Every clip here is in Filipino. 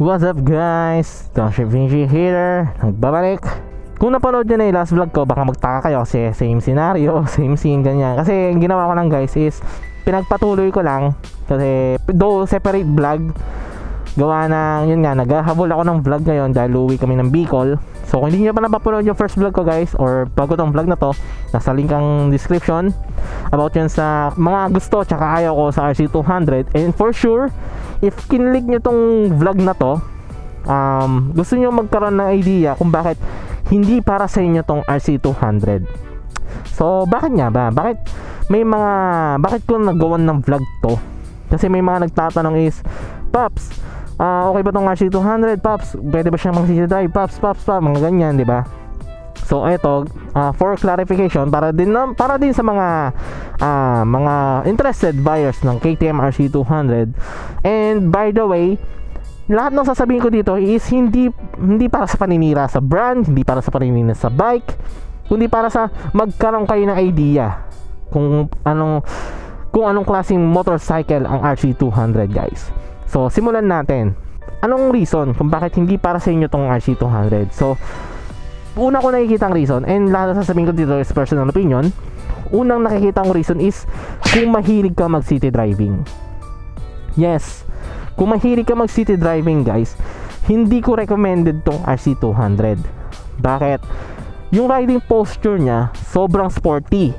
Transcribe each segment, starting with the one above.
What's up guys? DownShiftVinci here, nagbabalik. Kung napanood nyo na yung last vlog ko, baka magtaka kayo kasi same scenario, same scene, ganyan. Kasi ang ginawa ko lang guys is pinagpatuloy ko lang. Kasi though separate vlog, gawa ng, yun nga, naghahabol ako ng vlog ngayon dahil uwi kami ng Bicol. So kung hindi nyo pa napapanood yung first vlog ko guys, or bago tong vlog na to, nasa link ang description about yun sa mga gusto tsaka ayaw ko sa RC200. And for sure, if kinilig nyo tong vlog na to, gusto nyo magkaroon ng idea kung bakit hindi para sa inyo tong RC200. So bakit nga ba? Bakit ko nagawan ng vlog to? Kasi may mga nagtatanong is, Paps, okay ba tong RC200? Paps, pwede ba siyang mag-city drive? Paps, mga ganyan, di ba? So eto, for clarification, para din sa mga interested buyers ng KTM RC200. And by the way, lahat ng sasabihin ko dito is hindi para sa paninira sa brand, hindi para sa paninira sa bike, kundi para sa magkaroon kayo ng idea kung anong klaseng motorcycle ang RC200 guys. So simulan natin. Anong reason kung bakit hindi para sa inyo tong RC200? So una ko nakikita ang reason, and lahat na sasabihin ko dito is personal opinion. Unang nakikita kong reason is kung mahilig ka mag city driving. Yes, kung mahilig ka mag city driving guys, hindi ko recommended tong RC200. Bakit? Yung riding posture niya sobrang sporty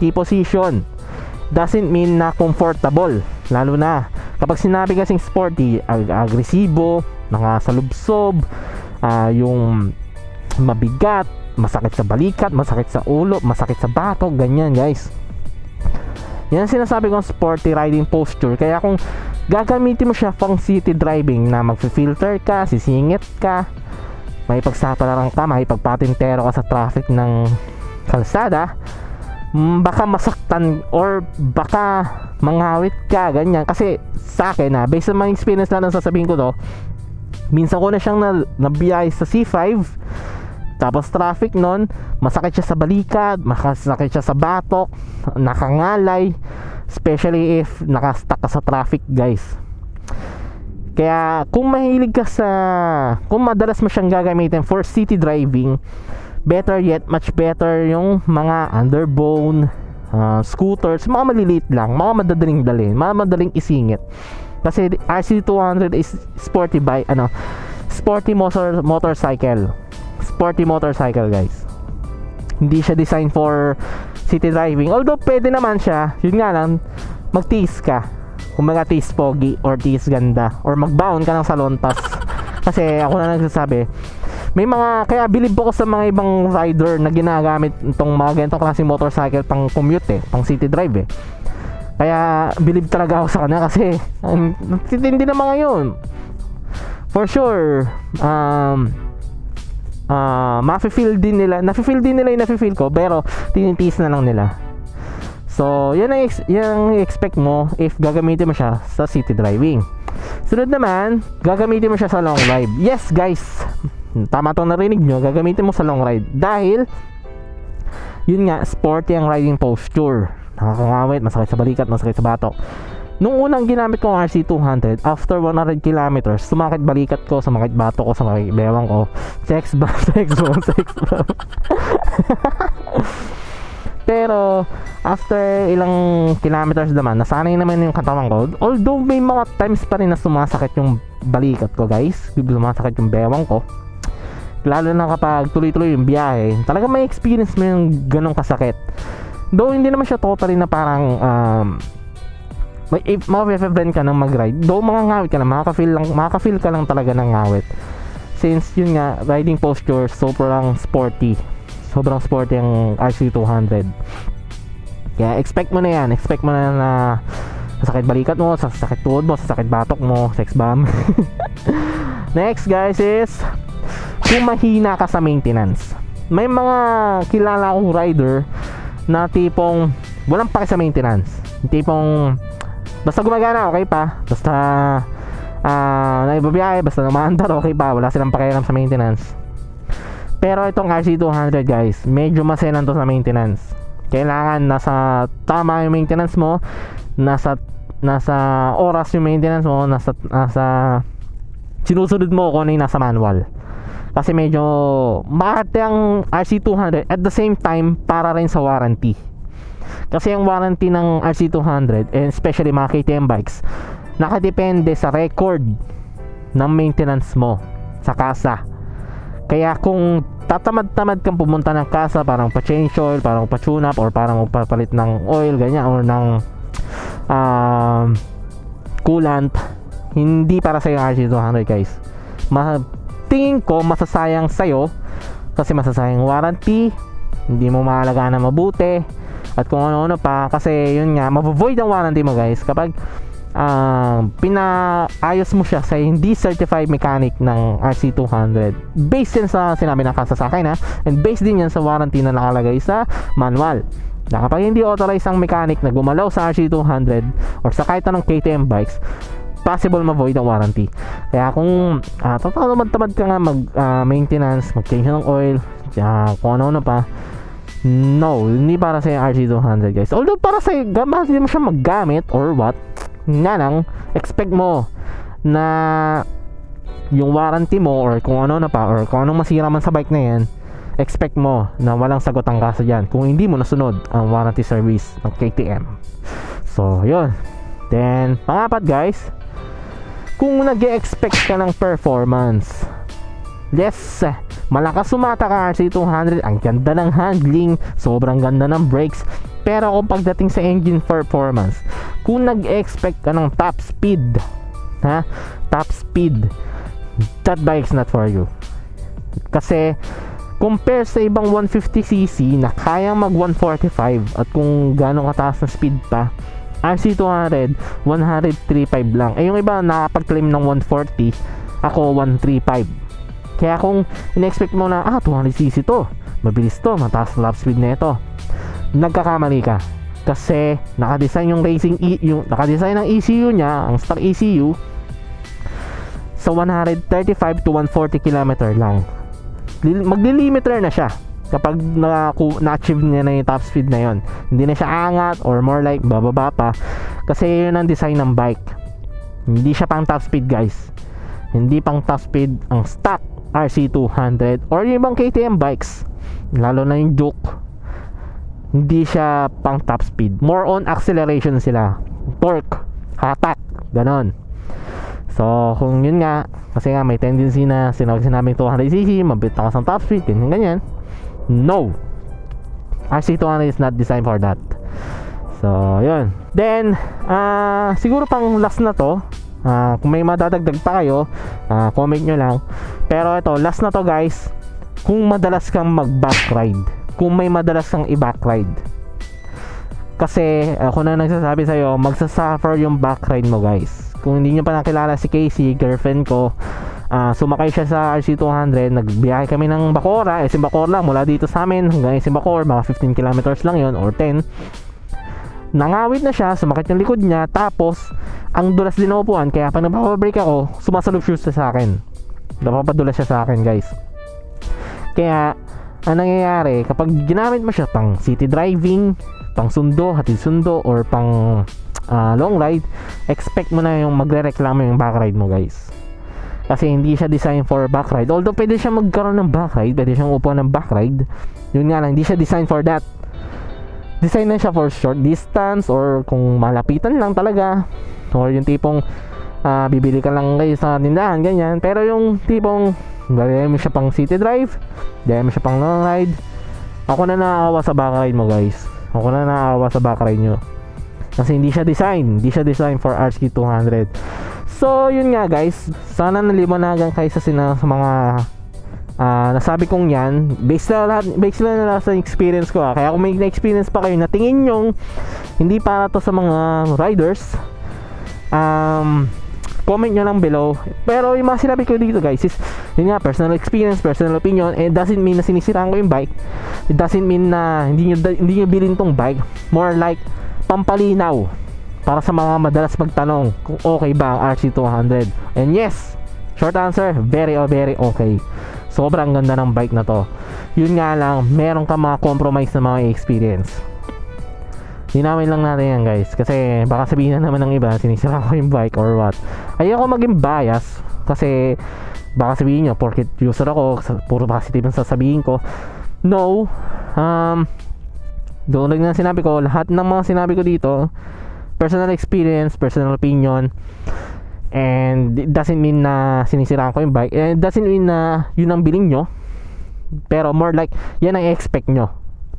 position. Doesn't mean na comfortable. Lalo na kapag sinabi kasing sporty, agresibo, nakasalubsob, yung mabigat, masakit sa balikat, masakit sa ulo, masakit sa batok, ganyan guys. Yan ang sinasabi kong sporty riding posture. Kaya kung gagamitin mo siya pang city driving na magfi-filter ka, sisingit ka, may pagsapalaran ka, may pagpatintero ka sa traffic ng kalsada, baka masaktan or baka mangawit ka, ganyan. Kasi sa akin based on my experience lang sasabihin ko to, minsan ko na siyang nabiyahe sa C5, tapos traffic nun, masakit siya sa balikat, masakit siya sa batok, nakangalay, especially if nakastuck ka sa traffic guys. Kaya kung mahilig ka kung madalas mo siyang gagamitin for city driving, better yet, much better yung mga underbone scooters, mga maliliit lang, mga madadaling dalhin, mga madaling isingit. Kasi RC200 is sporty motorcycle guys. Hindi siya designed for city driving. Although pwede naman siya, yun nga lang, mag-tease ka. Kung mag-tease pogi or tease ganda, or mag-bound ka ng salontas. Kasi ako na nagsasabi, kaya bilib ako sa mga ibang rider na ginagamit itong mga ganitong klaseng motorcycle pang commute pang city drive Kaya bilib talaga ako sa kanya kasi hindi na mga yun. For sure, nafe-feel din nila yung nafe-feel ko, pero tinitiis na lang nila. So yan ang expect mo if gagamitin mo siya sa city driving. Sunod naman, gagamitin mo siya sa long ride. Yes guys, tama itong narinig nyo, gagamitin mo sa long ride dahil yun nga, sporty ang riding posture, nakakangawit, masakit sa balikat, masakit sa batok. Nung unang ginamit ko ang RC200, after 100 kilometers, sumakit balikat ko, sumakit batok ko, sumakit bewang ko, sex bomb. Pero after ilang kilometers naman, nasanay naman yung katawan ko. Although may mga times pa rin na sumasakit yung balikat ko guys, sumasakit yung bewang ko, lalo na kapag tuloy-tuloy yung biyahe, talaga may experience mo yung ganong kasakit. Though hindi naman siya totally na parang maka-friend ka ng mag-ride, though mga ngawit ka lang, makaka-feel ka lang talaga ng ngawit. Since yun nga, riding posture sobrang sporty ang RC200. Kaya expect mo na na sasakit balikat mo, sasakit tuhod mo, sasakit batok mo, sex bomb. Next guys is kung mahina ka sa maintenance. May mga kilala akong rider na tipong walang pake sa maintenance, tipong basta gumagana okay pa, basta naibabiyahe, basta namaandar okay pa, wala silang pakialam sa maintenance. Pero itong RC200 guys, medyo maselan to sa maintenance. Kailangan nasa tama yung maintenance mo, nasa oras yung maintenance mo, nasa sinusunod mo kung ano yung nasa manual. Kasi medyo maarte ang RC200, at the same time para rin sa warranty. Kasi ang warranty ng RC200, and especially mga KTM bikes, nakadepende sa record ng maintenance mo sa kasa. Kaya kung tatamad-tamad kang pumunta ng kasa, parang pa-change oil, parang pa-tune up, or parang magpapalit ng oil, ganyan, or ng coolant, hindi para sa yung RC200 guys. Tingin ko masasayang sa'yo, kasi masasayang warranty, hindi mo maalagaan na mabuti, at kung ano-ano pa. Kasi yun nga, mavovoid ang warranty mo guys kapag pinaayos mo siya sa hindi certified mechanic ng RC200. Based din sa sinabi ng kasa sa akin, and based din yan sa warranty na nakalagay sa manual, na kapag hindi authorized ang mechanic na gumalaw sa RC200 or sa kahit anong KTM bikes, possible ma-void ang warranty. Kaya kung tamad ka nga mag maintenance, mag-change ng oil, kung ano-ano pa, no, hindi para sa RC200 guys. Although para sa hindi mo siya maggamit or what, nga lang, expect mo na yung warranty mo or kung ano na pa, or kung anong masira man sa bike na yan, expect mo na walang sagot ang kaso dyan kung hindi mo nasunod ang warranty service ng KTM. So yun. Then pangapat guys, kung nag-e-expect ka ng performance, yes, malakas sumata ka RC200, ang ganda ng handling, sobrang ganda ng brakes, pero kung pagdating sa engine performance, kung nag-expect ka ng top speed, top speed, that bike is not for you. Kasi compare sa ibang 150cc na kayang mag 145, at kung gano'ng kataas na speed pa, RC200 135 lang. Eh yung iba nakapag-claim ng 140, ako 135. Kaya kung in-expect mo na 200cc to, mabilis to, mataas lap speed na ito, nagkakamali ka. Kasi naka-design yung naka-design ng ECU niya, ang stock ECU, sa 135 to 140 km lang. Magli-limiter na siya kapag na-achieve niya na yung top speed na yon. Hindi na siya angat, or more like bababa pa, kasi yun ang design ng bike. Hindi siya pang top speed guys. Hindi pang top speed ang stock RC200 or yung ibang KTM bikes, lalo na yung Duke. Hindi siya pang top speed, more on acceleration sila, torque, hatak, ganon. So kung yun nga, kasi nga may tendency na sinabing 200cc, mabitakas ang top speed, ganyan. No, RC200 is not designed for that. So yun. Then siguro pang last na to, kung may madadagdag pa kayo, comment nyo lang. Pero ito, last na to guys, kung madalas kang mag backride, kung may madalas kang i-backride. Kasi ako na nagsasabi sa'yo, magsasuffer yung backride mo guys. Kung hindi nyo pa nakilala si Casey, girlfriend ko, sumakay siya sa RC200, nagbiyahe kami ng Bacora, SM Bacor lang, mula dito sa amin hanggang SM Bacor, mga 15 kilometers lang yon or 10. Nangawit na siya, sumakit yung likod niya, tapos ang dulas din ng upuan, kaya pag nagpapabrake ako, sumasalub siya sa akin, napapadulas siya sa akin guys. Kaya ang nangyayari, kapag ginamit mo siya pang city driving, pang sundo, hatid sundo, or pang long ride, expect mo na yung magre-reklamo yung backride mo guys. Kasi hindi siya design for backride. Although pwede siya magkaroon ng backride, pwede siyang upuan ng backride, yun nga lang, hindi siya design for that. Design na siya for short distance, or kung malapitan lang talaga, or yung tipong bibili ka lang kayo sa tindahan, ganyan. Pero yung tipong gawin mo siya pang city drive, gawin mo siya pang long ride, ako na naawa sa backride mo guys. Ako na naawa sa backride nyo. Kasi hindi siya design for RC200. So yun nga guys, sana naliwanagan kayo sa mga nasabi kong yan. Based na lahat sa experience ko. Kaya kung may na-experience pa kayo na tingin nyong hindi para to sa mga riders, comment nyo lang below. Pero yung mga sinabi ko dito guys is, yun nga, personal experience, personal opinion. It doesn't mean na sinisiraan ko yung bike. It doesn't mean na hindi nyo bilhin tong bike. More like pampalinaw para sa mga madalas magtanong kung okay ba ang RC200. And yes, short answer, very okay. Sobrang ganda ng bike na to. Yun nga lang, meron ka mga compromise na mga experience. Linawin lang natin yan guys, kasi baka sabihin na naman ng iba sinisira ko yung bike or what. Ayoko maging bias, kasi baka sabihin nyo porket user ako puro positive ang sasabihin ko. No, doon lang na sinabi ko, lahat ng mga sinabi ko dito personal experience, personal opinion, and it doesn't mean na sinisiraan ko yung bike, and it doesn't mean na yun ang bilhin nyo, pero more like yan ang expect nyo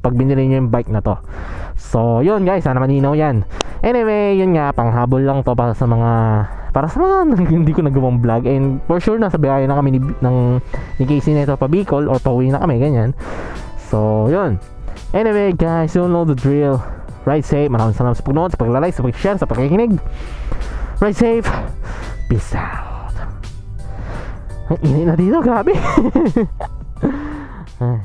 pag binili nyo yung bike na to. So yun guys, sana malinaw yan. Anyway, yun nga, panghabol lang to para sa mga hindi ko nagawang vlog, and for sure nasa biyahe na kami ni Casey nito pa Bicol, or pauwi na kami, ganyan. So yun, anyway guys, you know the drill. Ride safe, maraming salamat sa pagnood, sa paglalike, sa pag-share, sa pagkikinig. Ride safe, peace out. Ang init na dito, grabe. Ay.